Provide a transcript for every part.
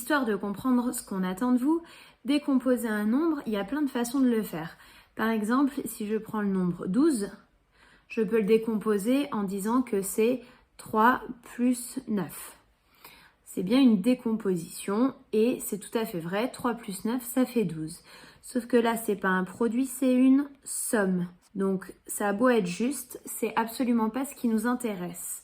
histoire de comprendre ce qu'on attend de vous, décomposer un nombre, il y a plein de façons de le faire. Par exemple, si je prends le nombre 12, je peux le décomposer en disant que c'est 3 plus 9. C'est bien une décomposition et c'est tout à fait vrai, 3 plus 9, ça fait 12. Sauf que là, c'est pas un produit, c'est une somme. Donc, ça a beau être juste, c'est absolument pas ce qui nous intéresse.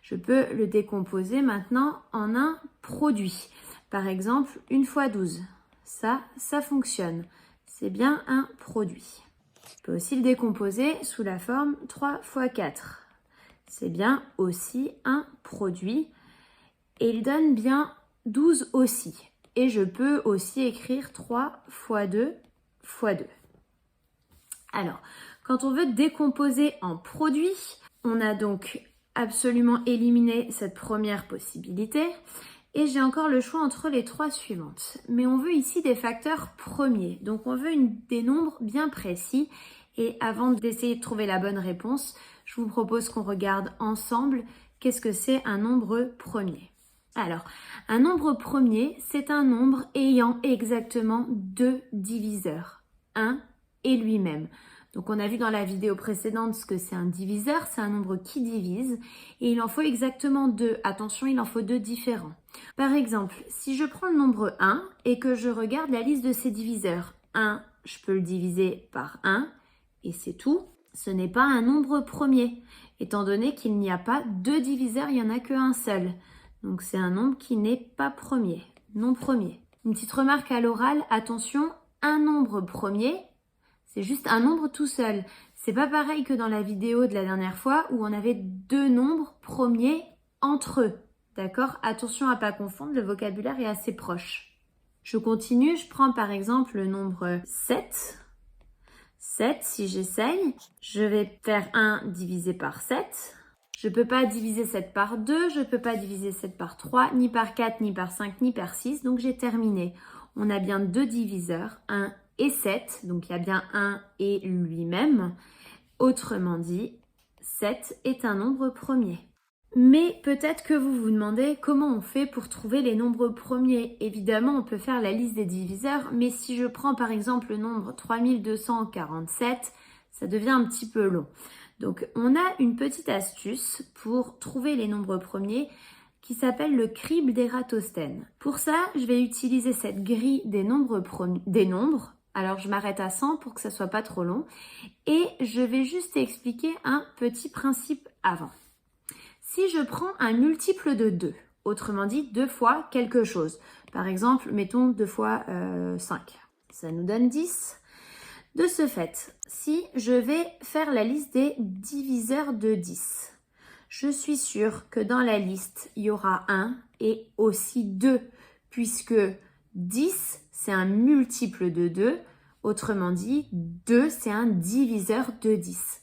Je peux le décomposer maintenant en un produit. Par exemple, 1 fois 12. Ça fonctionne. C'est bien un produit. Je peux aussi le décomposer sous la forme 3 fois 4. C'est bien aussi un produit. Et il donne bien 12 aussi. Et je peux aussi écrire 3 fois 2 fois 2. Alors, quand on veut décomposer en produit, on a donc absolument éliminé cette première possibilité. Et j'ai encore le choix entre les trois suivantes. Mais on veut ici des facteurs premiers. Donc on veut des nombres bien précis. Et avant d'essayer de trouver la bonne réponse, je vous propose qu'on regarde ensemble qu'est-ce que c'est un nombre premier. Alors, un nombre premier, c'est un nombre ayant exactement deux diviseurs, 1 et lui-même. Donc on a vu dans la vidéo précédente ce que c'est un diviseur, c'est un nombre qui divise et il en faut exactement deux. Attention, il en faut deux différents. Par exemple, si je prends le nombre 1 et que je regarde la liste de ses diviseurs, 1, je peux le diviser par 1 et c'est tout. Ce n'est pas un nombre premier, étant donné qu'il n'y a pas deux diviseurs, il n'y en a qu'un seul. Donc c'est un nombre qui n'est pas premier, non premier. Une petite remarque à l'oral, attention, un nombre premier, c'est juste un nombre tout seul. C'est pas pareil que dans la vidéo de la dernière fois où on avait deux nombres premiers entre eux. D'accord? Attention à pas confondre, le vocabulaire est assez proche. Je continue, je prends par exemple le nombre 7. 7, si j'essaye, je vais faire 1 divisé par 7. Je ne peux pas diviser 7 par 2, je ne peux pas diviser 7 par 3, ni par 4, ni par 5, ni par 6. Donc j'ai terminé. On a bien deux diviseurs, 1 et 7. Donc il y a bien 1 et lui-même. Autrement dit, 7 est un nombre premier. Mais peut-être que vous vous demandez comment on fait pour trouver les nombres premiers. Évidemment, on peut faire la liste des diviseurs, mais si je prends par exemple le nombre 3247, ça devient un petit peu long. Donc, on a une petite astuce pour trouver les nombres premiers qui s'appelle le crible d'Ératosthène. Pour ça, je vais utiliser cette grille des nombres. Alors, je m'arrête à 100 pour que ça soit pas trop long. Et je vais juste expliquer un petit principe avant. Si je prends un multiple de 2, autrement dit 2 fois quelque chose, par exemple, mettons 2 fois 5, ça nous donne 10. De ce fait, si je vais faire la liste des diviseurs de 10, je suis sûre que dans la liste, il y aura 1 et aussi 2, puisque 10, c'est un multiple de 2, autrement dit, 2, c'est un diviseur de 10.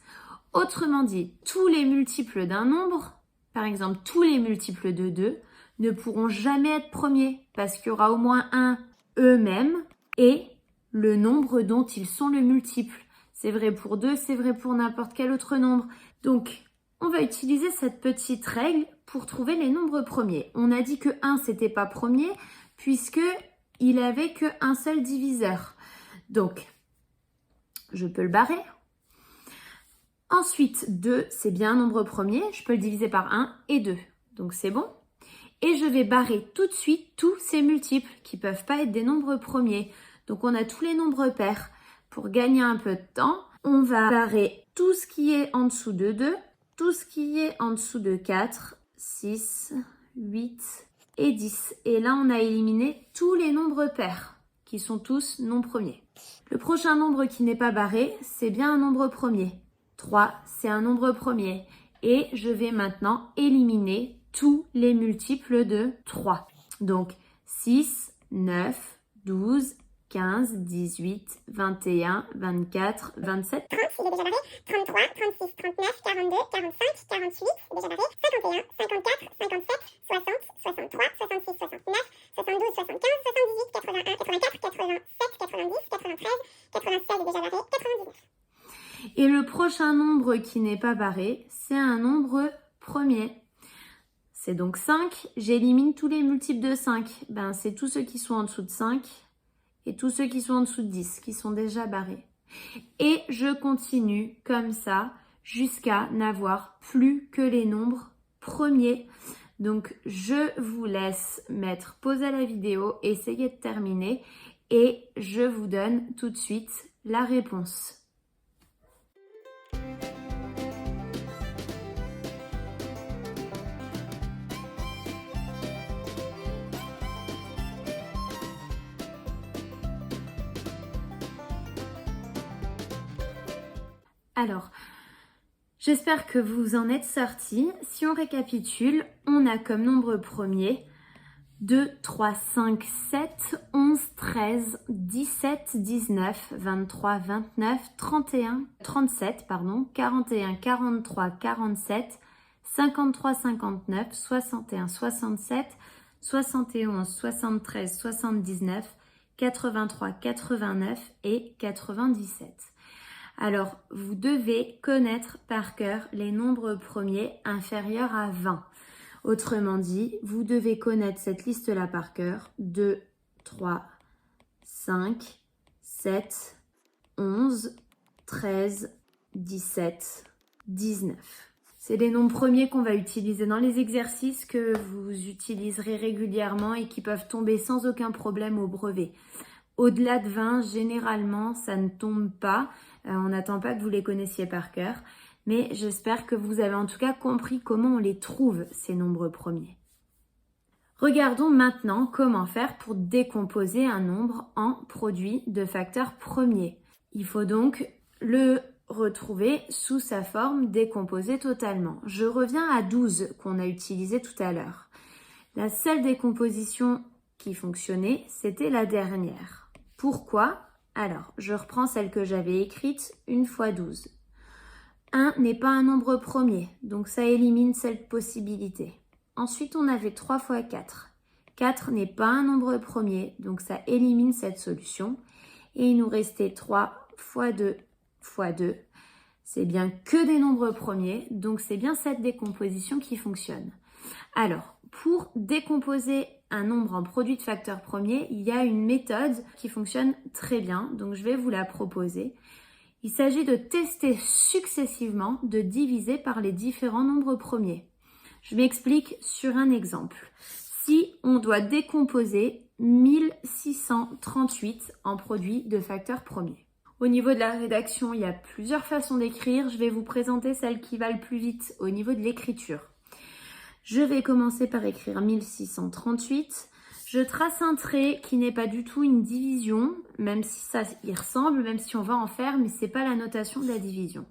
Autrement dit, tous les multiples d'un nombre, par exemple, tous les multiples de 2 ne pourront jamais être premiers parce qu'il y aura au moins un eux-mêmes et le nombre dont ils sont le multiple. C'est vrai pour 2, c'est vrai pour n'importe quel autre nombre. Donc, on va utiliser cette petite règle pour trouver les nombres premiers. On a dit que 1, c'était pas premier puisqu'il avait qu'un seul diviseur. Donc, je peux le barrer. Ensuite, 2, c'est bien un nombre premier. Je peux le diviser par 1 et 2. Donc, c'est bon. Et je vais barrer tout de suite tous ces multiples qui ne peuvent pas être des nombres premiers. Donc, on a tous les nombres pairs. Pour gagner un peu de temps, on va barrer tout ce qui est en dessous de 2, tout ce qui est en dessous de 4, 6, 8 et 10. Et là, on a éliminé tous les nombres pairs qui sont tous non premiers. Le prochain nombre qui n'est pas barré, c'est bien un nombre premier. 3, c'est un nombre premier. Et je vais maintenant éliminer tous les multiples de 3. Donc 6, 9, 12, 15, 18, 21, 24, 27. 30, il est déjà barré. 33, 36, 39, 42, 45, 48, déjà barré. 51, 54, 57, 60, 63, 66, 69, 72, 75, 78, 81, 84, 87, 90, 93, 96 est déjà barré. 99. Et le prochain nombre qui n'est pas barré, c'est un nombre premier. c'est donc 5. J'élimine tous les multiples de 5. Ben, c'est tous ceux qui sont en dessous de 5 et tous ceux qui sont en dessous de 10, qui sont déjà barrés. Et je continue comme ça jusqu'à n'avoir plus que les nombres premiers. Donc, je vous laisse mettre pause à la vidéo, essayer de terminer et je vous donne tout de suite la réponse. Alors, j'espère que vous en êtes sortis. Si on récapitule, on a comme nombre premier 2, 3, 5, 7, 11, 13, 17, 19, 23, 29, 31, 37, 41, 43, 47, 53, 59, 61, 67, 71, 73, 79, 83, 89 et 97. Alors, vous devez connaître par cœur les nombres premiers inférieurs à 20. Autrement dit, vous devez connaître cette liste-là par cœur. 2, 3, 5, 7, 11, 13, 17, 19. C'est les nombres premiers qu'on va utiliser dans les exercices que vous utiliserez régulièrement et qui peuvent tomber sans aucun problème au brevet. Au-delà de 20, généralement, ça ne tombe pas. On n'attend pas que vous les connaissiez par cœur. Mais j'espère que vous avez en tout cas compris comment on les trouve, ces nombres premiers. Regardons maintenant comment faire pour décomposer un nombre en produit de facteurs premiers. Il faut donc le retrouver sous sa forme décomposée totalement. Je reviens à 12 qu'on a utilisé tout à l'heure. La seule décomposition qui fonctionnait, c'était la dernière. Pourquoi? Alors, je reprends celle que j'avais écrite, 1 fois 12. 1 n'est pas un nombre premier, donc ça élimine cette possibilité. Ensuite, on avait 3 fois 4. 4 n'est pas un nombre premier, donc ça élimine cette solution. Et il nous restait 3 fois 2 fois 2. C'est bien que des nombres premiers, donc c'est bien cette décomposition qui fonctionne. Alors, pour décomposer un nombre en produit de facteurs premiers, il y a une méthode qui fonctionne très bien, donc je vais vous la proposer. Il s'agit de tester successivement de diviser par les différents nombres premiers. Je m'explique sur un exemple. Si on doit décomposer 1638 en produit de facteurs premiers. Au niveau de la rédaction, il y a plusieurs façons d'écrire. Je vais vous présenter celle qui va le plus vite au niveau de l'écriture. Je vais commencer par écrire 1638. Je trace un trait qui n'est pas du tout une division, même si ça y ressemble, même si on va en faire, mais c'est pas la notation de la division.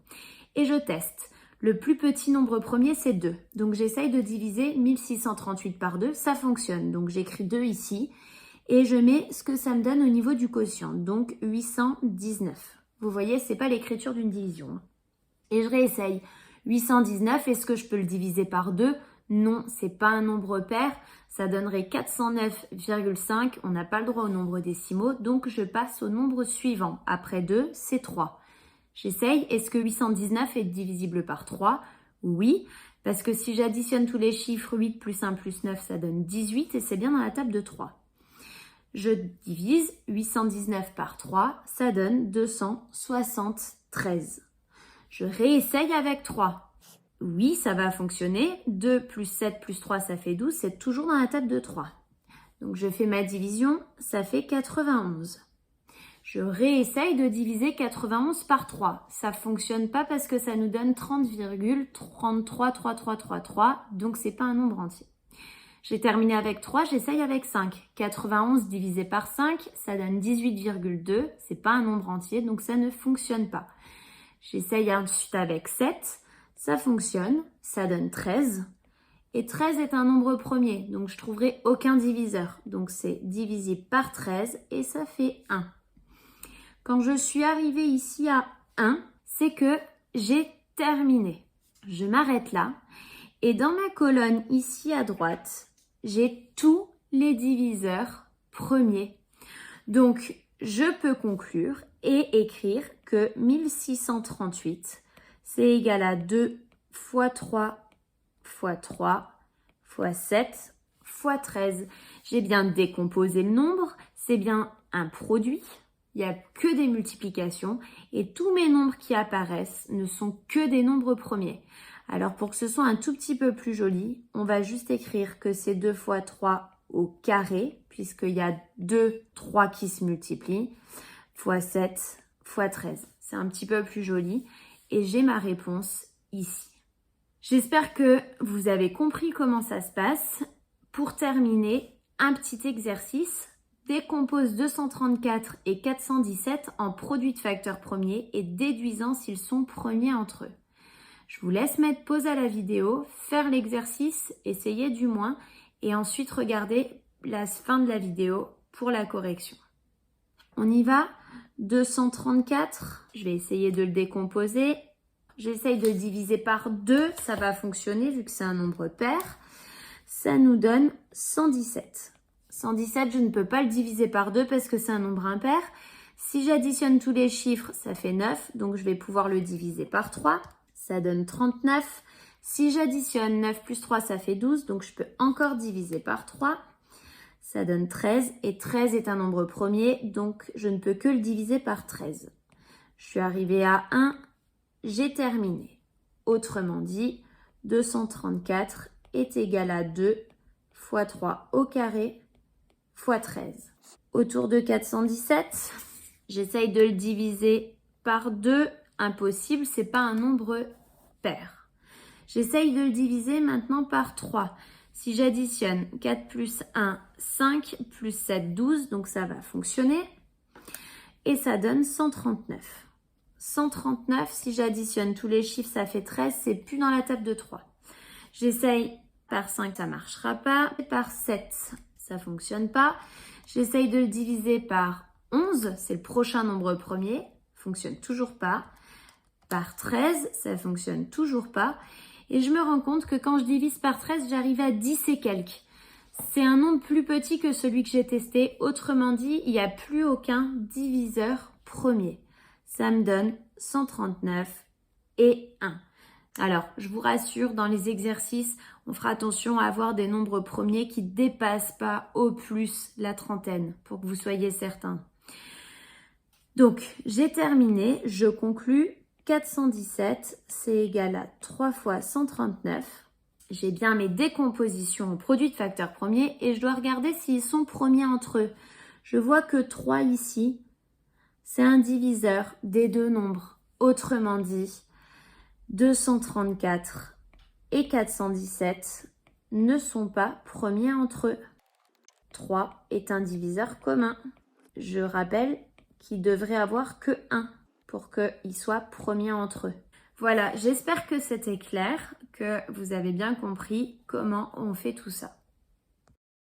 Et je teste. Le plus petit nombre premier, c'est 2. Donc j'essaye de diviser 1638 par 2, ça fonctionne. Donc j'écris 2 ici et je mets ce que ça me donne au niveau du quotient, donc 819. Vous voyez, c'est pas l'écriture d'une division. Et je réessaye. 819, est-ce que je peux le diviser par 2? Non, c'est pas un nombre pair, ça donnerait 409,5, on n'a pas le droit au nombre décimaux, donc je passe au nombre suivant. Après 2, c'est 3. J'essaye, est-ce que 819 est divisible par 3? Oui, parce que si j'additionne tous les chiffres, 8 plus 1 plus 9, ça donne 18 et c'est bien dans la table de 3. Je divise 819 par 3, ça donne 273. Je réessaye avec 3. Oui, ça va fonctionner. 2 plus 7 plus 3, ça fait 12. C'est toujours dans la table de 3. Donc, je fais ma division. Ça fait 91. Je réessaye de diviser 91 par 3. Ça ne fonctionne pas parce que ça nous donne 30,333333. Donc, c'est pas un nombre entier. J'ai terminé avec 3. J'essaye avec 5. 91 divisé par 5, ça donne 18,2. C'est pas un nombre entier, donc ça ne fonctionne pas. J'essaye ensuite avec 7. Ça fonctionne, ça donne 13. Et 13 est un nombre premier, donc je ne trouverai aucun diviseur. Donc c'est divisible par 13 et ça fait 1. Quand je suis arrivée ici à 1, c'est que j'ai terminé. Je m'arrête là. Et dans ma colonne ici à droite, j'ai tous les diviseurs premiers. Donc je peux conclure et écrire que 1638 c'est égal à 2 fois 3 fois 3 fois 7 fois 13. J'ai bien décomposé le nombre, c'est bien un produit, il n'y a que des multiplications et tous mes nombres qui apparaissent ne sont que des nombres premiers. Alors pour que ce soit un tout petit peu plus joli, on va juste écrire que c'est 2 fois 3 au carré, puisqu'il y a 2, 3 qui se multiplient, fois 7 fois 13. C'est un petit peu plus joli et j'ai ma réponse ici. J'espère que vous avez compris comment ça se passe. Pour terminer, un petit exercice. Décompose 234 et 417 en produits de facteurs premiers et déduisant s'ils sont premiers entre eux. Je vous laisse mettre pause à la vidéo, faire l'exercice, essayer du moins, et ensuite regarder la fin de la vidéo pour la correction. On y va. 234, je vais essayer de le décomposer. J'essaye de le diviser par 2, ça va fonctionner vu que c'est un nombre pair. Ça nous donne 117. 117, je ne peux pas le diviser par 2 parce que c'est un nombre impair. Si j'additionne tous les chiffres, ça fait 9, donc je vais pouvoir le diviser par 3. Ça donne 39. Si j'additionne 9 plus 3, ça fait 12, donc je peux encore diviser par 3. Ça donne 13, et 13 est un nombre premier, donc je ne peux que le diviser par 13. Je suis arrivée à 1, j'ai terminé. Autrement dit, 234 est égal à 2 fois 3 au carré fois 13. Autour de 417, j'essaye de le diviser par 2. Impossible, c'est pas un nombre pair. J'essaye de le diviser maintenant par 3. Si j'additionne 4 plus 1, 5, plus 7, 12, donc ça va fonctionner. Et ça donne 139. 139, si j'additionne tous les chiffres, ça fait 13, c'est plus dans la table de 3. J'essaye par 5, ça ne marchera pas. Par 7, ça ne fonctionne pas. J'essaye de le diviser par 11, c'est le prochain nombre premier, fonctionne toujours pas. Par 13, ça fonctionne toujours pas. Et je me rends compte que quand je divise par 13, j'arrive à 10 et quelques. C'est un nombre plus petit que celui que j'ai testé. Autrement dit, il n'y a plus aucun diviseur premier. Ça me donne 139 et 1. Alors, je vous rassure, dans les exercices, on fera attention à avoir des nombres premiers qui ne dépassent pas au plus la trentaine, pour que vous soyez certains. Donc, j'ai terminé, je conclus. 417, c'est égal à 3 fois 139. J'ai bien mes décompositions en produits de facteurs premiers et je dois regarder s'ils sont premiers entre eux. Je vois que 3 ici, c'est un diviseur des deux nombres. Autrement dit, 234 et 417 ne sont pas premiers entre eux. 3 est un diviseur commun. Je rappelle qu'il devrait avoir que 1 pour qu'ils soient premiers entre eux. Voilà, j'espère que c'était clair, que vous avez bien compris comment on fait tout ça.